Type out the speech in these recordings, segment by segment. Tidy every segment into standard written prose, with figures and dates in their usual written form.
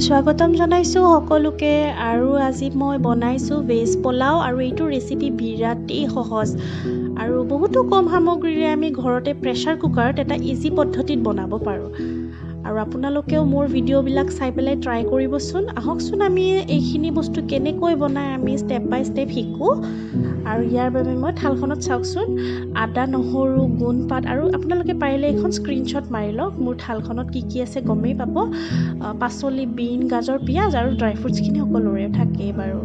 স্বাগতম জনাইছো সকলোকে আৰু আজি মই বনাইছো ভেজ পোলাও আৰু এইটো ৰেচিপি বিৰাটেই সহজ আৰু বহুতো কম সামগ্ৰীৰে আমি ঘৰতে প্ৰেছাৰ কুকাৰত এটা ইজি পদ্ধতিত বনাব পাৰো আৰু আপোনালোকেও মোৰ ভিডিঅ'বিলাক চাই পেলাই ট্ৰাই কৰিবচোন আহকচোন আমি এইখিনি বস্তু কেনেকৈ বনাই আমি ষ্টেপ বাই ষ্টেপ শিকো আৰু ইয়াৰ বাবে মই থালখনত চাওকচোন আদা নহৰু গুণ পাত আৰু আপোনালোকে পাৰিলে এখন স্ক্ৰীনশ্বট মাৰি লওক মোৰ থালখনত কি আছে গমেই পাব পাচলি বিন গাজৰ পিঁয়াজ আৰু ড্ৰাই ফ্ৰুটছখিনি সকলোৰে থাকে বাৰু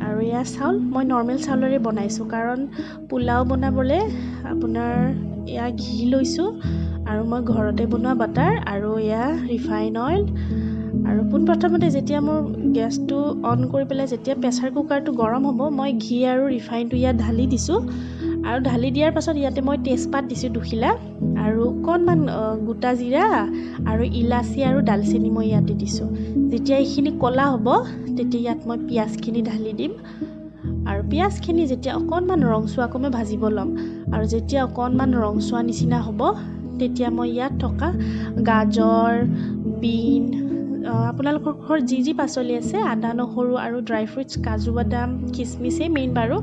আৰু এয়া চাউল মই নৰ্মেল চাউলৰে বনাইছোঁ কাৰণ পোলাও বনাবলৈ আপোনাৰ এয়া ঘি লৈছোঁ আৰু মই ঘৰতে বনোৱা বাটাৰ আৰু এয়া ৰিফাইন অইল আৰু পোনপ্ৰথমতে যেতিয়া মোৰ গেছটো অন কৰি পেলাই যেতিয়া প্ৰেছাৰ কুকাৰটো গৰম হ'ব মই ঘি আৰু ৰিফাইনটো ইয়াত ঢালি দিছোঁ আৰু ঢালি দিয়াৰ পাছত ইয়াতে মই তেজপাত দিছোঁ দুখিলা আৰু অকণমান গোটা জিৰা আৰু ইলাচি আৰু ডালচেনি মই ইয়াতে দিছোঁ যেতিয়া এইখিনি ক'লা হ'ব তেতিয়া ইয়াত মই পিঁয়াজখিনি ঢালি দিম আৰু পিঁয়াজখিনি যেতিয়া অকণমান ৰংচুৱাকৈ মই ভাজিব ল'ম আৰু যেতিয়া অকণমান ৰংচুৱা নিচিনা হ'ব তেতিয়া মই ইয়াত থকা গাজৰ বিন আপোনালোকৰ ঘৰত যি পাচলি আছে আদা নহৰু আৰু ড্ৰাই ফ্ৰুটছ কাজু বাদাম কিচমিচেই মেইন বাৰু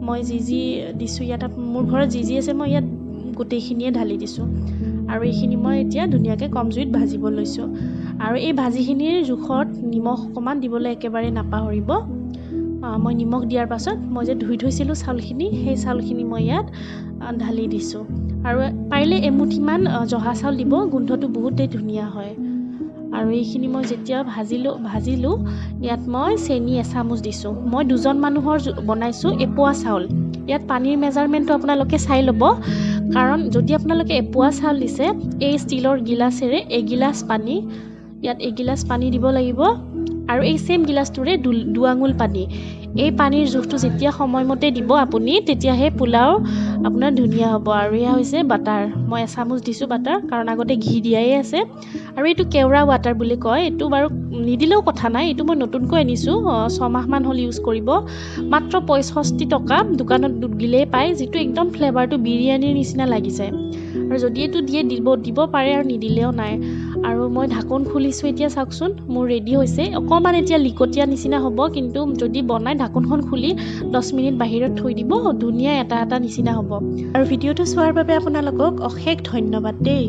মই যি দিছোঁ ইয়াত মোৰ ঘৰত যি আছে মই ইয়াত গোটেইখিনিয়ে ঢালি দিছোঁ আৰু এইখিনি মই এতিয়া ধুনীয়াকৈ কম জুইত ভাজিব লৈছোঁ আৰু এই ভাজিখিনিৰ জোখত নিমখ অকণমান দিবলৈ একেবাৰে নাপাহৰিব মই নিমখ দিয়াৰ পাছত মই যে ধুই থৈছিলোঁ চাউলখিনি সেই চাউলখিনি মই ইয়াত ঢালি দিছোঁ আৰু পাৰিলে এমুঠিমান জহা চাউল দিব গোন্ধটো বহুতেই ধুনীয়া হয় আৰু এইখিনি মই যেতিয়া ভাজিলোঁ ইয়াত মই চেনি এচামুচ দিছোঁ মই দুজন মানুহৰ বনাইছোঁ এপোৱা চাউল ইয়াত পানীৰ মেজাৰমেণ্টটো আপোনালোকে চাই ল'ব কাৰণ যদি আপোনালোকে এপোৱা চাউল দিছে এই ষ্টীলৰ গিলাচেৰে এগিলাচ পানী ইয়াত এগিলাচ পানী দিব লাগিব আৰু এই চেম গিলাচটোৰে দুআঙুল পানী এই পানীৰ জোখটো যেতিয়া সময়মতে দিব আপুনি তেতিয়াহে পোলাও আপোনাৰ ধুনীয়া হ'ব আৰু এয়া হৈছে বাটাৰ মই এচামুচ দিছোঁ বাটাৰ কাৰণ আগতে ঘি দিয়াই আছে আৰু এইটো কেওৰা ৱাটাৰ বুলি কয় এইটো বাৰু নিদিলেও কথা নাই এইটো মই নতুনকৈ আনিছোঁ 6 মাহমান হ'ল ইউজ কৰিব মাত্ৰ 65 টকা দোকানত দিলেই পায় যিটো একদম ফ্লেভাৰটো বিৰিয়ানীৰ নিচিনা লাগি যায় আৰু যদি এইটো দিব পাৰে আৰু নিদিলেও নাই আৰু মই ঢাকোন খুলিছোঁ এতিয়া চাওকচোন মোৰ ৰেডি হৈছে অকণমান এতিয়া লিকটীয়া নিচিনা হ'ব কিন্তু যদি বনাই ঢাকোনখন খুলি 10 মিনিট বাহিৰত থৈ দিব ধুনীয়া এটা নিচিনা হ'ব আৰু ভিডিঅ'টো চোৱাৰ বাবে আপোনালোকক অশেষ ধন্যবাদ দেই।